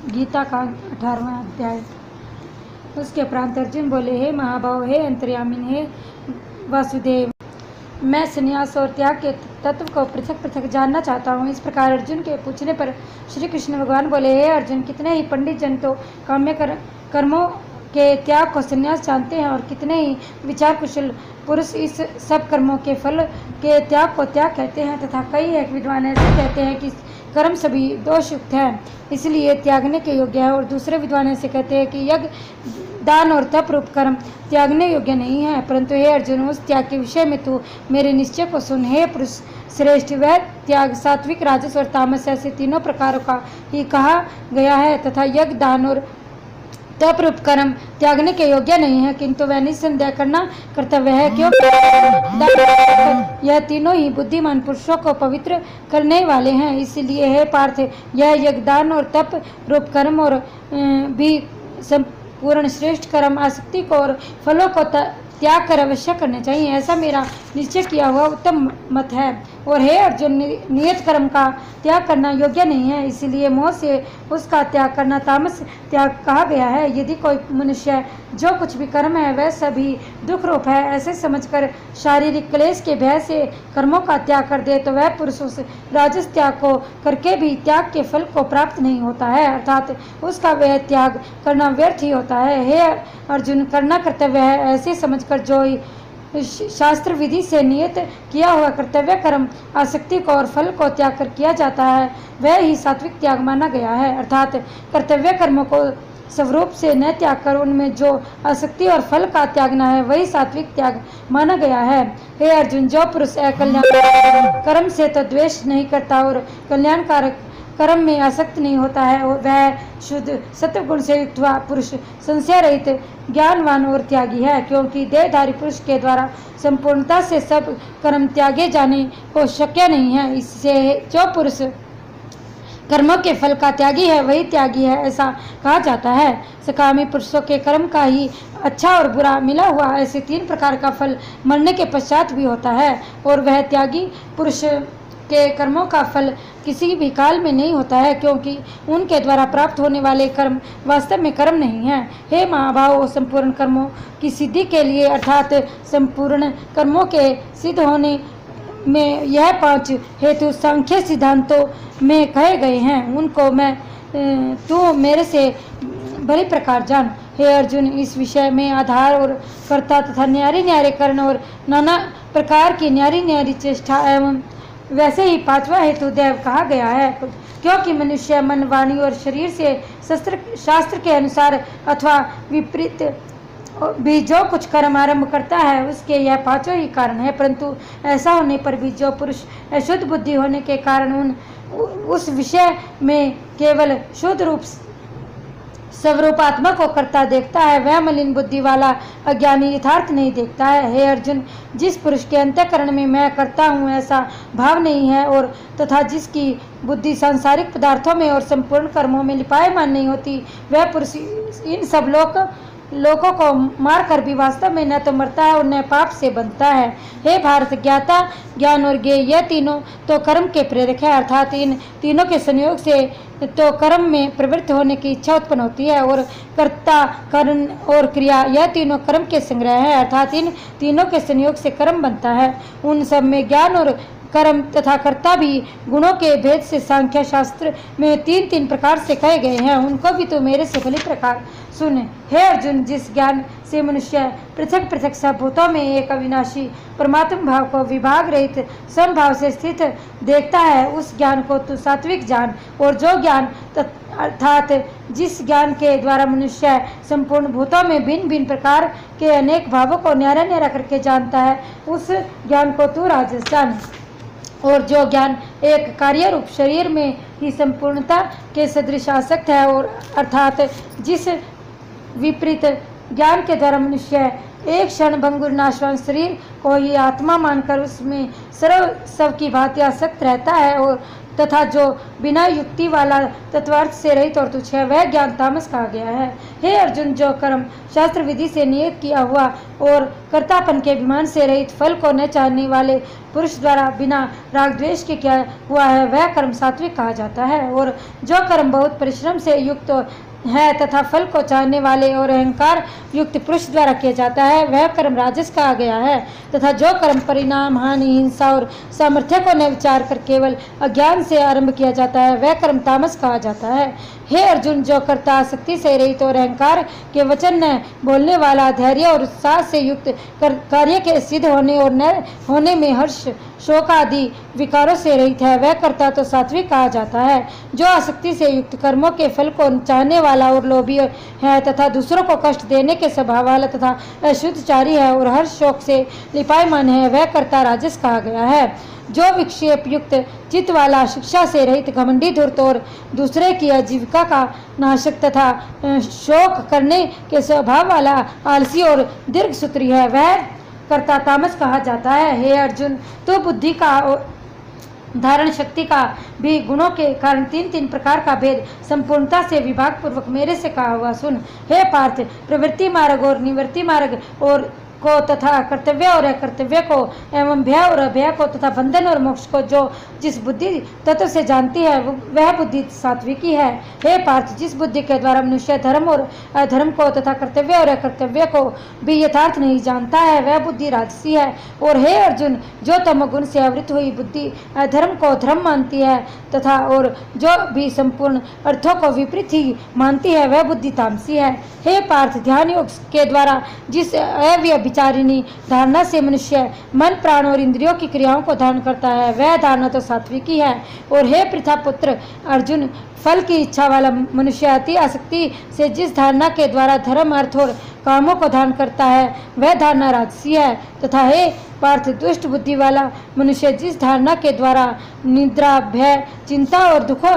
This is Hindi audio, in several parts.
गीता का 18वां अध्याय। उसके उपरांत अर्जुन बोले, हे महाभाव, हे अंतर्यामिन, हे वासुदेव, मैं संन्यास और त्याग के तत्व को पृथक पृथक जानना चाहता हूँ। इस प्रकार अर्जुन के पूछने पर श्री कृष्ण भगवान बोले, हे अर्जुन, कितने ही पंडित जन तो काम्य कर्मों के त्याग को संन्यास जानते हैं और कितने ही विचार कुशल पुरुष इस सब कर्मों के फल के त्याग को त्याग कहते हैं, तथा कई एक विद्वान ऐसे कहते हैं कि कर्म सभी दोषयुक्त है, इसलिए त्यागने के योग्य है, और दूसरे विद्वान ऐसे कहते हैं कि यज्ञ, दान और तप रूप कर्म त्यागने योग्य नहीं है। परंतु हे अर्जुन, उस त्याग के विषय में तू मेरे निश्चय को सुन। हे पुरुष श्रेष्ठ, वह त्याग सात्विक, राजस और तामस ऐसे तीनों प्रकारों का ही कहा गया है, तथा यज्ञ, दान और तप रूप कर्म त्यागने के योग्य नहीं है, किंतु वह निस्संदेह करना कर्तव्य है, क्योंकि यह तीनों ही बुद्धिमान पुरुषों को पवित्र करने वाले हैं। इसलिए हे पार्थ, यह यज्ञ, दान और तप रूप कर्म और भी संपूर्ण श्रेष्ठ कर्म आसक्ति को और फलों को त्याग कर अवश्य करने चाहिए, ऐसा मेरा निश्चय किया हुआ उत्तम मत है। और हे अर्जुन, नियत कर्म का त्याग करना योग्य नहीं है, इसलिए मोह से उसका त्याग करना तामस त्याग कहा गया है। यदि कोई मनुष्य जो कुछ भी कर्म है वह सभी दुख रूप है, ऐसे समझकर शारीरिक क्लेश के भय से कर्मों का त्याग कर दे, तो वह पुरुष उस राजस त्याग को करके भी त्याग के फल को प्राप्त नहीं होता है, अर्थात उसका वह त्याग करना व्यर्थ ही होता है। हे अर्जुन, करना कर्तव्य है ऐसे समझकर जो शास्त्र विधि से नियत किया हुआ कर्तव्य कर्म आसक्ति को और फल को त्याग कर किया जाता है, वह ही सात्विक त्याग माना गया है, अर्थात कर्तव्य कर्मों को स्वरूप से न त्याग कर उनमें जो आसक्ति और फल का त्यागना है वही सात्विक त्याग माना गया है। हे अर्जुन, जो पुरुष अकल्याण कर्म से तो द्वेष नहीं करता और कल्याणकारक कर्म में आसक्त नहीं होता है, वह शुद्ध सत्वगुण से युक्त हुआ पुरुष संशय रहित, ज्ञानवान और त्यागी है, क्योंकि देहधारी पुरुष के द्वारा संपूर्णता से सब कर्म त्यागे जाने को शक्य नहीं है। इससे जो पुरुष कर्मों के फल का त्यागी है वही त्यागी है, ऐसा कहा जाता है। सकामी पुरुषों के कर्म का ही अच्छा और बुरा मिला हुआ ऐसे तीन प्रकार का फल मरने के पश्चात भी होता है, और वह त्यागी पुरुष के कर्मों का फल किसी भी काल में नहीं होता है, क्योंकि उनके द्वारा प्राप्त होने वाले कर्म वास्तव में कर्म नहीं है। हे महाभाव, संपूर्ण कर्मों की सिद्धि के लिए अर्थात संपूर्ण कर्मों के सिद्ध होने में यह 5 हेतु सांख्य सिद्धांतों में कहे गए हैं, उनको तू मेरे से भली प्रकार जान। हे अर्जुन, इस विषय में आधार और कर्ता तथा न्यारी न्यारे कर्ण और नाना प्रकार की न्यारी न्यारी चेष्टा एवं वैसे ही 5वां हेतु देव कहा गया है, क्योंकि मनुष्य मन, वाणी और शरीर से शास्त्र के अनुसार अथवा विपरीत भी जो कुछ कर्म आरंभ करता है उसके यह 5 ही कारण है। परंतु ऐसा होने पर भी जो पुरुष अशुद्ध बुद्धि होने के कारण उस विषय में केवल शुद्ध रूप स्वरूपात्मा को करता देखता है, वह मलिन बुद्धि वाला अज्ञानी यथार्थ नहीं देखता है। हे अर्जुन, जिस पुरुष के अंतःकरण में मैं करता हूँ ऐसा भाव नहीं है, और तथा जिसकी बुद्धि सांसारिक पदार्थों में और संपूर्ण कर्मों में लिपायमान नहीं होती, वह पुरुष इन सब लोगों को मार कर भी वास्तव में न तो मरता है और न पाप से बनता है। हे भारत, ज्ञाता, ज्ञान और ज्ञेय यह तीनों तो कर्म के प्रेरक है, अर्थात इन तीनों के संयोग से तो कर्म में प्रवृत्त होने की इच्छा उत्पन्न होती है, और कर्ता, करण और क्रिया यह तीनों कर्म के संग्रह है, अर्थात इन तीनों के संयोग से कर्म बनता है। उन सब में ज्ञान और कर्म तथा कर्ता भी गुणों के भेद से सांख्य शास्त्र में 3-3 प्रकार से कहे गए हैं, उनको भी तो मेरे से भली प्रकार सुन। हे अर्जुन, जिस ज्ञान से मनुष्य पृथक पृथक सब भूतों में एक अविनाशी परमात्म भाव को विभाग रहित समभाव से स्थित देखता है, उस ज्ञान को तू सात्विक जान। और जो ज्ञान अर्थात जिस ज्ञान के द्वारा मनुष्य संपूर्ण भूतों में भिन्न भिन्न प्रकार के अनेक भावों को न्यारा न्यारा करके जानता है, उस ज्ञान को तू राजस जान। और जो ज्ञान एक कार्य रूप शरीर में ही संपूर्णता के सदृश आसक्त है, और अर्थात जिस विपरीत ज्ञान के द्वारा मनुष्य एक क्षण भंगुर नाशवान शरीर को ही आत्मा मानकर उसमें सर्व सब की भांति आसक्त रहता है, और तथा जो बिना युक्ति वाला तत्वार्थ से रहित और तुच्छ है वह ज्ञान तामस कहा गया है। हे अर्जुन, जो कर्म शास्त्र विधि से नियत किया हुआ और कर्तापन के अभिमान से रहित फल को न चाहने वाले पुरुष द्वारा बिना राग द्वेष के किया हुआ है वह कर्म सात्विक कहा जाता है। और जो कर्म बहुत परिश्रम से युक्त है तथा फल को चाहने वाले और अहंकार युक्त पुरुष द्वारा किया जाता है वह कर्म राजस कहा गया है। तथा जो कर्म परिणाम, हानि, हिंसा और सामर्थ्य को न विचार कर केवल अज्ञान से आरंभ किया जाता है वह कर्म तामस कहा जाता है। हे अर्जुन, जो कर्ता आसक्ति से रहित और अहंकार के वचन न बोलने वाला, धैर्य और उत्साह से युक्त कार्य के सिद्ध होने और न होने में हर्ष, शोक आदि विकारों से रहित है वह कर्ता तो सात्विक कहा जाता है। जो आसक्ति से युक्त कर्मों के फल को चाहने वाला और लोभी है तथा दूसरों को कष्ट देने के स्वभाव वाला तथा अशुद्धचारी है और हर्ष शोक से लिपायमान है वह कर्ता राजस कहा गया है। जो विक्षेप युक्त चित्त वाला, शिक्षा से रहित, घमंडी, धूर्त और दूसरे की आजीविका का नाशक तथा शोक करने के स्वभाव वाला, आलसी और दीर्घ सूत्री है वह कर्ता तामस कहा जाता है। हे अर्जुन, तो बुद्धि का धारण शक्ति का भी गुणों के कारण तीन तीन प्रकार का भेद संपूर्णता से विभाग पूर्वक मेरे से कहा हुआ सुन। हे पार्थ, प्रवृत्ति मार्ग और निवृत्ति मार्ग और को तथा कर्तव्य और अकर्तव्य को एवं भय और अभय को तथा बंधन और मोक्ष को जो जिस बुद्धि तत्व से जानती है वह बुद्धि सात्विकी है। हे पार्थ, जिस बुद्धि के द्वारा मनुष्य धर्म और अधर्म को तथा कर्तव्य और अकर्तव्य को भी यथार्थ नहीं जानता है वह बुद्धि राजसी है। और हे अर्जुन, जो तमोगुण से आवृत हुई बुद्धि अधर्म को धर्म मानती है तथा और जो भी संपूर्ण अर्थों को विपरीत ही मानती है वह बुद्धि तामसी है। हे पार्थ, ध्यान योग के द्वारा जिस अव्यभिचारिणी धारणा से मनुष्य मन, प्राण और इंद्रियों की क्रियाओं को धारण करता है वह धारणा तो सात्विकी है। और हे पृथा पुत्र अर्जुन, फल की इच्छा वाला मनुष्य अति आसक्ति से जिस धारणा के द्वारा धर्म, अर्थ और कामों को धारण करता है वह धारणा राजसी है। तथा हे पार्थ, दुष्ट बुद्धि वाला मनुष्य जिस धारणा के द्वारा निद्रा, भय, चिंता और दुखों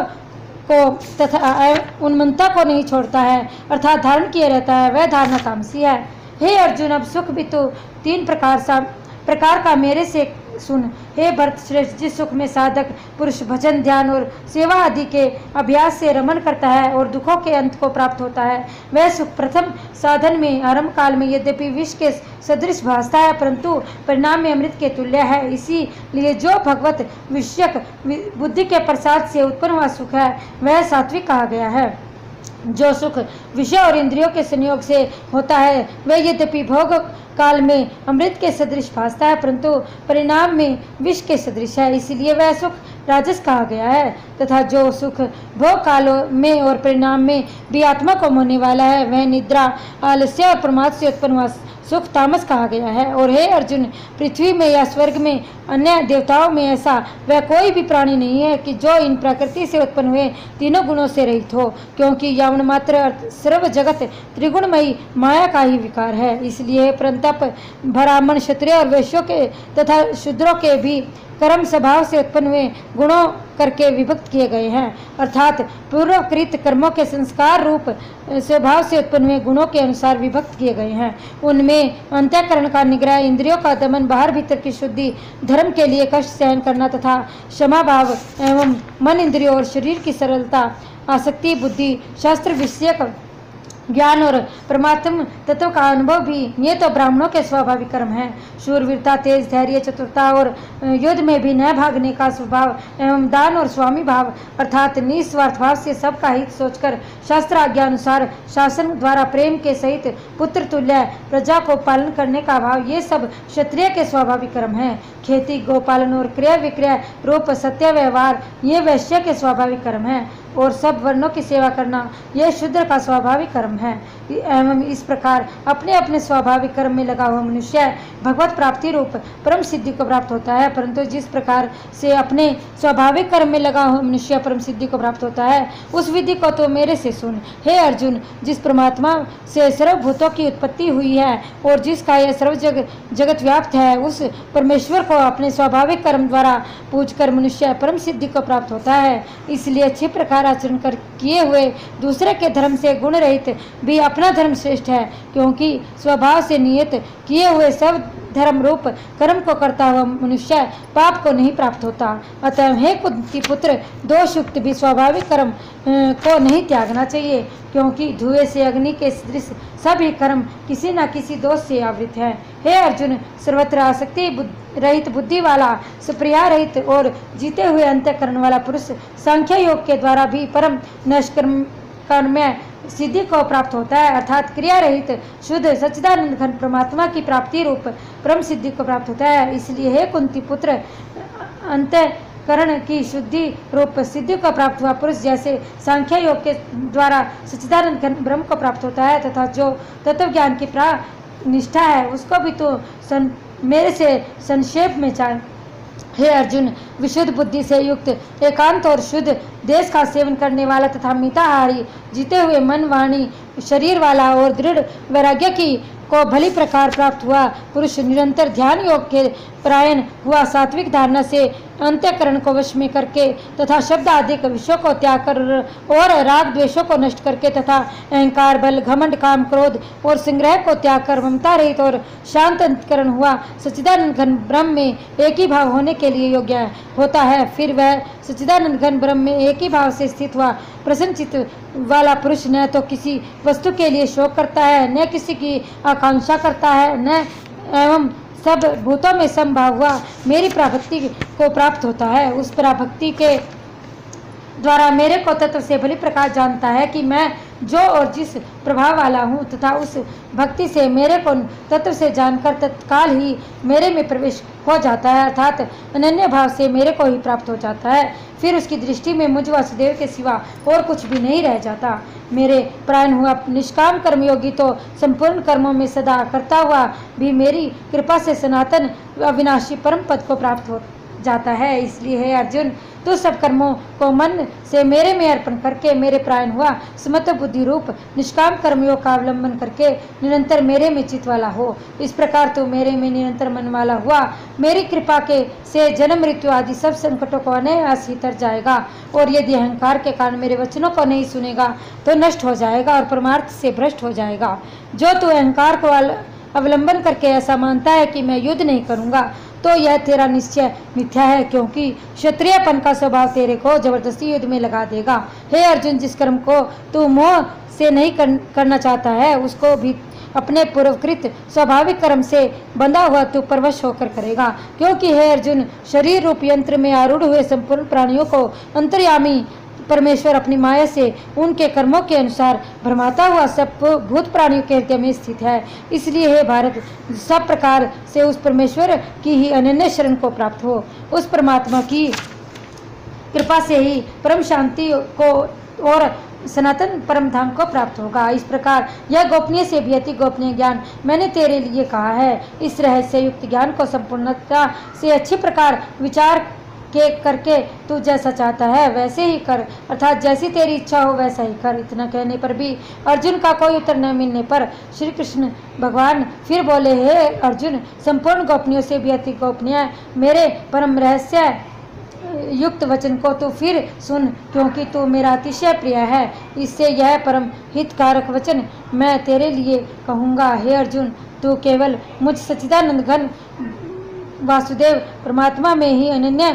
को तथा उन्मत्तता को नहीं छोड़ता है अर्थात धारण किए रहता है वह धारणा तामसी है। हे अर्जुन, अब सुख भी तो तीन प्रकार का मेरे से सुन। हे भरत श्रेष्ठ, जिस सुख में साधक पुरुष भजन, ध्यान और सेवा आदि के अभ्यास से रमन करता है और दुखों के अंत को प्राप्त होता है वह सुख प्रथम साधन में आरंभ काल में यद्यपि विष के सदृश भासता है परंतु परिणाम में अमृत के तुल्य है। इसीलिए जो भगवत विषयक बुद्धि के प्रसाद से उत्पन्न हुआ सुख है वह सात्विक कहा गया है। जो सुख विषय और इंद्रियों के संयोग से होता है वह यद्यपि भोग काल में अमृत के सदृश भासता है परंतु परिणाम में विष के सदृश है, इसलिए वह सुख राजस कहा गया है। तथा जो सुख भोग काल में और परिणाम में भी आत्मा को मोहने वाला है वह निद्रा, आलस्य और प्रमाद से उत्पन्न हुआ सुख तामस कहा गया है। और हे अर्जुन, पृथ्वी में या स्वर्ग में अन्य देवताओं में ऐसा वह कोई भी प्राणी नहीं है कि जो इन प्रकृति से उत्पन्न हुए तीनों गुणों से रहित हो, क्योंकि यौन मात्र सर्व जगत त्रिगुणमयी माया का ही विकार है। इसलिए परंतप ब्राह्मण, क्षत्रिय और वैश्यों के तथा शूद्रों के भी कर्म स्वभाव से उत्पन्न हुए गुणों करके विभक्त किए गए हैं अर्थात पूर्वकृत कर्मों के संस्कार रूप स्वभाव से उत्पन्न हुए गुणों के अनुसार विभक्त किए गए हैं। उनमें अंतःकरण का निग्रह, इंद्रियों का दमन, बाहर भीतर की शुद्धि, धर्म के लिए कष्ट सहन करना तथा क्षमा भाव एवं मन, इंद्रियों और शरीर की सरलता, आसक्ति, बुद्धि, शास्त्र विषयक ज्ञान और परमात्म तत्व का अनुभव भी ये तो ब्राह्मणों के स्वाभाविक कर्म हैं। शूरवीरता, तेज, धैर्य, चतुरता और युद्ध में भी न भागने का स्वभाव एवं दान और स्वामी भाव अर्थात निस्वार्थ भाव से सबका हित सोचकर शास्त्र आज्ञा अनुसार शासन द्वारा प्रेम के सहित पुत्र तुल्य प्रजा को पालन करने का भाव ये सब क्षत्रिय के स्वाभाविक कर्म हैं। खेती, गोपालन और क्रय विक्रय रूप सत्य व्यवहार ये वैश्य के स्वाभाविक कर्म हैं और सब वर्णों की सेवा करना यह शूद्र का स्वाभाविक कर्म है। एवं इस प्रकार अपने अपने स्वाभाविक कर्म में लगा हुआ मनुष्य भगवत प्राप्ति रूप परम सिद्धि को प्राप्त होता है। परंतु जिस प्रकार से अपने स्वाभाविक कर्म में लगा हुआ मनुष्य परम सिद्धि को प्राप्त होता है उस विधि को तो मेरे से सुन। हे अर्जुन, जिस परमात्मा से सर्वभूतों की उत्पत्ति हुई है और जिसका यह सर्व जगत व्याप्त है उस परमेश्वर को अपने स्वाभाविक कर्म द्वारा पूजकर मनुष्य परम सिद्धि को प्राप्त होता है। इसलिए अच्छी प्रकार अनुसार आचरण कर किए हुए दूसरे के धर्म से गुण रहित भी अपना धर्म श्रेष्ठ है, क्योंकि स्वभाव से नियत किए हुए सब धर्म रूप कर्म को करता हुआ मनुष्य पाप को नहीं प्राप्त होता। अतः हे कुंती पुत्र, दोषयुक्त भी स्वाभाविक कर्म को नहीं त्यागना चाहिए, क्योंकि धुएं से अग्नि के सदृश सभी कर्म किसी न किसी दोष से आवृत है। हे अर्जुन, सर्वत्र आसक्ति रहित बुद्धि वाला, सुप्रिया रहित और जीते हुए अंतःकरण वाला पुरुष सांख्य योग के द्वारा भी परम नष्कर्म सिद्धि को प्राप्त होता है, अर्थात क्रिया रहित शुद्ध सच्चिदानंद घन परमात्मा की प्राप्ति रूप परम सिद्धि को प्राप्त होता है। इसलिए हे कुंती पुत्र, अंतःकरण की शुद्धि रूप सिद्धि को प्राप्त हुआ पुरुष जैसे सांख्य योग के द्वारा सच्चिदानंद घन ब्रह्म को प्राप्त होता है, तथा जो तत्व ज्ञान की निष्ठा है उसको भी तो मेरे से संक्षेप में जान। हे अर्जुन, विशुद्ध बुद्धि से युक्त एकांत और शुद्ध देश का सेवन करने वाला तथा मिताहारी, जीते हुए मन वाणी शरीर वाला और दृढ़ वैराग्य की को भली प्रकार प्राप्त हुआ पुरुष निरंतर ध्यान योग के परायण हुआ, सात्विक धारणा से अंत्यकरण को वश में करके तथा शब्द आदि विषयों को त्याग कर और राग द्वेषों को नष्ट करके तथा अहंकार बल घमंड काम क्रोध और संग्रह को त्याग कर ममता रहित और शांत अंतकरण हुआ सच्चिदानंद घन ब्रह्म में एक ही भाव होने के लिए योग्य होता है। फिर वह सच्चिदानंद घन ब्रह्म में एक ही भाव से स्थित हुआ प्रसन्नचित्त वाला पुरुष न तो किसी वस्तु के लिए शोक करता है, न किसी की आकांक्षा करता है, न एवं सब भूतों में समभाव हुआ मेरी प्राभक्ति को प्राप्त होता है। उस प्राभक्ति के द्वारा मेरे को तत्व से भली प्रकार जानता है कि मैं जो और जिस प्रभाव वाला हूँ, तथा उस भक्ति से मेरे को तत्व से जानकर तत्काल ही मेरे में प्रवेश हो जाता है, अर्थात अनन्य भाव से मेरे को ही प्राप्त हो जाता है। फिर उसकी दृष्टि में मुझ वासुदेव के सिवा और कुछ भी नहीं रह जाता। मेरे प्राण हुआ निष्काम कर्मयोगी तो संपूर्ण कर्मों में सदा करता हुआ भी मेरी कृपा से सनातन अविनाशी परम पद को प्राप्त हो जाता है। इसलिए हे अर्जुन, तो सब कर्मों को मन से मेरे में अर्पण करके मेरे प्राण हुआ समत्व बुद्धि रूप निष्काम कर्मयोग का अवलंबन करके निरंतर मेरे में चित वाला हो। इस प्रकार तो मेरे में निरंतर मन वाला हुआ मेरी कृपा के से जन्म मृत्यु आदि सब संकटों को अनायास ही तर जाएगा, और यदि अहंकार के कारण मेरे वचनों को नहीं सुनेगा तो नष्ट हो जाएगा और परमार्थ से भ्रष्ट हो जाएगा। जो तू अहंकार को अवलंबन करके ऐसा मानता है कि मैं युद्ध नहीं करूंगा, तो यह तेरा निश्चय मिथ्या है, क्योंकि क्षत्रियपन का स्वभाव तेरे को जबरदस्ती युद्ध में लगा देगा। हे अर्जुन, जिस कर्म को तू मोह से नहीं करना चाहता है उसको भी अपने पूर्वकृत स्वाभाविक कर्म से बंधा हुआ तू परवश होकर करेगा, क्योंकि हे अर्जुन, शरीर रूप यंत्र में आरूढ़ हुए संपूर्ण प्राणियों को अंतर्यामी परमेश्वर अपनी माया से उनके कर्मों के अनुसार भ्रमाता हुआ सब भूत प्राणियों के हृदय में स्थित है। इसलिए हे भारत, सब प्रकार से उस परमेश्वर की ही अनन्य शरण को प्राप्त हो। उस परमात्मा की कृपा से ही परम शांति को और सनातन परम धाम को प्राप्त होगा। इस प्रकार यह गोपनीय से भी अति गोपनीय ज्ञान मैंने तेरे लिए कहा है। इस रहस्य युक्त ज्ञान को संपूर्णता से अच्छी प्रकार विचार के करके तू जैसा चाहता है वैसे ही कर, अर्थात जैसी तेरी इच्छा हो वैसा ही कर। इतना कहने पर भी अर्जुन का कोई उत्तर न मिलने पर श्री कृष्ण भगवान फिर बोले, हे अर्जुन, संपूर्ण गोपनीयों से भी अति गोपनीय मेरे परम रहस्य युक्त वचन को तू फिर सुन, क्योंकि तू मेरा अतिशय प्रिय है। इससे यह परम हितकारक वचन मैं तेरे लिए कहूँगा। हे अर्जुन, तू केवल मुझ सच्चिदानंद घन वासुदेव परमात्मा में ही अनन्य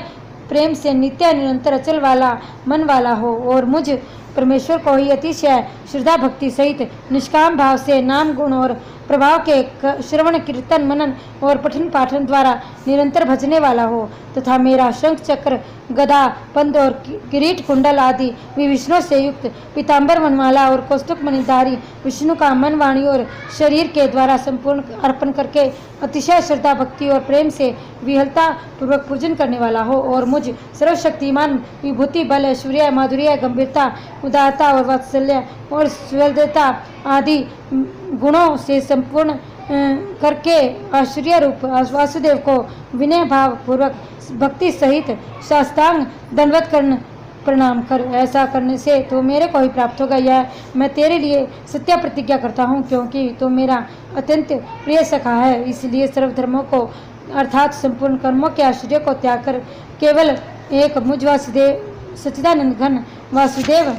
प्रेम से नित्य निरंतर अचल वाला मन वाला हो, और मुझ परमेश्वर को ही अतिशय श्रद्धा भक्ति सहित निष्काम भाव से नाम गुण और प्रभाव के श्रवण कीर्तन मनन और पठन पाठन द्वारा निरंतर भजने वाला हो, तथा मेरा शंख चक्र गदा पंद और किरीट कुंडल आदि विभूषणों से युक्त पीताम्बर मनमाला और कौस्तुभ मणिधारी विष्णु का मन वाणी और शरीर के द्वारा संपूर्ण अर्पण करके अतिशय श्रद्धा भक्ति और प्रेम से विहलता पूर्वक पूजन करने वाला हो, और मुझ सर्वशक्तिमान विभूति बल ऐश्वर्य माधुर्य गंभीरता उदारता और वात्सल्य और सुहृदता आदि गुणों से संपूर्ण करके आश्चर्य रूप वासुदेव को विनय भाव पूर्वक भक्ति सहित शास्त्रांग दंडवत करने प्रणाम कर। ऐसा करने से तो मेरे को ही प्राप्त होगा, यह मैं तेरे लिए सत्य प्रतिज्ञा करता हूँ, क्योंकि तो मेरा अत्यंत प्रिय सखा है। इसलिए सर्वधर्मों को अर्थात संपूर्ण कर्मों के आश्चर्य को त्याग कर केवल एक मुझ वासुदेव सच्चिदानंद घन वासुदेव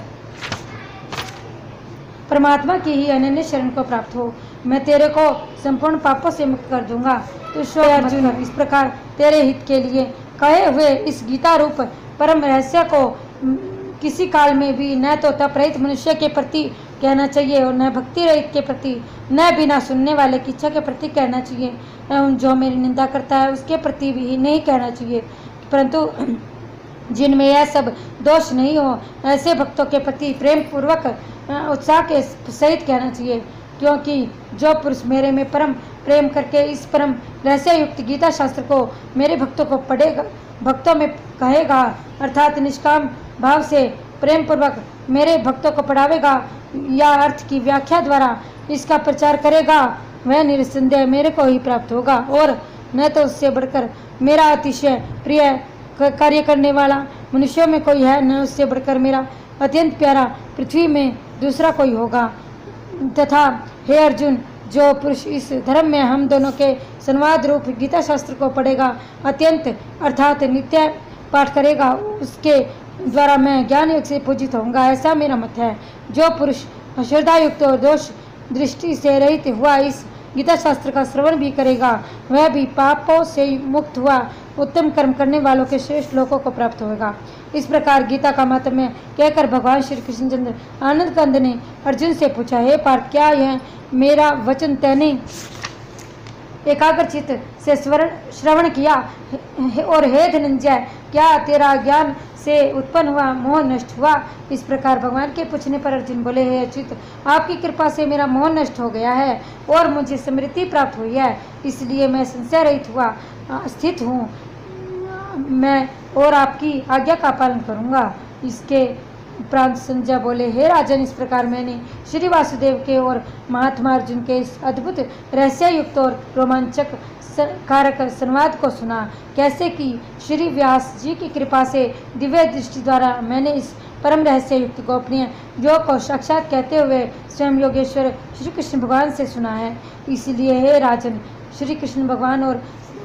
परमात्मा की ही अनन्य शरण को प्राप्त हो। मैं तेरे को संपूर्ण पापों से मुक्त कर दूंगा। तो शोक अर्जुन, इस प्रकार तेरे हित के लिए कहे हुए इस गीता रूप परम रहस्य को किसी काल में भी न तो तप रहित मनुष्य के प्रति कहना चाहिए और न भक्ति रहित के प्रति, न बिना सुनने वाले की इच्छा के प्रति कहना चाहिए, एवं जो मेरी निंदा करता है उसके प्रति भी नहीं कहना चाहिए, परंतु जिनमें यह सब दोष नहीं हो ऐसे भक्तों के प्रति प्रेम पूर्वक उत्साह के सहित कहना चाहिए। क्योंकि जो पुरुष मेरे में परम प्रेम करके इस परम रहस्य युक्त गीता शास्त्र को मेरे भक्तों को पढ़ेगा, भक्तों में कहेगा, अर्थात निष्काम भाव से प्रेम पूर्वक मेरे भक्तों को पढ़ावेगा या अर्थ की व्याख्या द्वारा इसका प्रचार करेगा, वह निस्संदेह मेरे को ही प्राप्त होगा और न तो उससे बढ़कर मेरा अतिशय प्रिय कार्य करने वाला मनुष्यों में कोई है, न उससे बढ़कर मेरा अत्यंत प्यारा पृथ्वी में दूसरा कोई होगा। तथा हे अर्जुन, जो पुरुष इस धर्म में हम दोनों के संवाद रूप गीता शास्त्र को पढ़ेगा, अत्यंत अर्थात नित्य पाठ करेगा, उसके द्वारा मैं ज्ञान योग से पूजित होऊंगा, ऐसा मेरा मत है। जो पुरुष श्रद्धा युक्त और दोष दृष्टि से रहित हुआ इस गीता शास्त्र का श्रवण भी करेगा, वह भी पापों से मुक्त हुआ उत्तम कर्म करने वालों के श्रेष्ठ लोकों को प्राप्त होगा। इस प्रकार गीता का महात्म्य कहकर भगवान श्री कृष्णचंद्र आनंद कंद ने अर्जुन से पूछा, हे पार्थ, क्या यह मेरा वचन तैने एकाग्रचित से श्रवण किया और हे धनंजय, क्या तेरा ज्ञान से उत्पन्न हुआ मोह नष्ट हुआ? इस प्रकार भगवान के पूछने पर अर्जुन बोले, हे अच्युत, आपकी कृपा से मेरा मोह नष्ट हो गया है और मुझे स्मृति प्राप्त हुई है, इसलिए मैं संशय रहित हुआ स्थित हूँ, मैं और आपकी आज्ञा का पालन करूँगा। इसके उपरांत संजय बोले, हे राजन, इस प्रकार मैंने श्री वासुदेव के और महात्मा अर्जुन के इस अद्भुत रहस्य युक्त और रोमांचक कारक संवाद को सुना, कैसे कि श्री व्यास जी की कृपा से दिव्य दृष्टि द्वारा मैंने इस परम रहस्य युक्त गोपनीय योग को साक्षात कहते हुए स्वयं योगेश्वर श्री कृष्ण भगवान से सुना है। इसलिए हे राजन, श्री कृष्ण भगवान और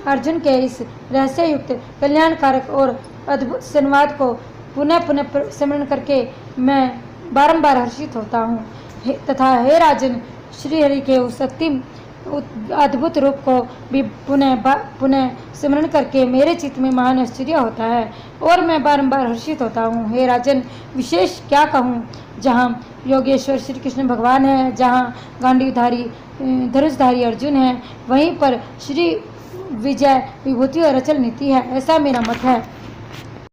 अर्जुन के इस रहस्य युक्त कल्याणकारक और अद्भुत संवाद को पुनः पुनः स्मरण करके मैं बारंबार हर्षित होता हूँ तथा हे राजन, श्री हरि के उस अद्भुत रूप को भी पुनः स्मरण करके मेरे चित्त में महान आश्चर्य होता है और मैं बारंबार हर्षित होता हूँ। हे राजन, विशेष क्या कहूँ, जहाँ योगेश्वर श्री कृष्ण भगवान है, जहाँ गांडीवधारी धनुषधारी अर्जुन है, वहीं पर श्री विजय विभूति और अचल नीति है, ऐसा मेरा मत है।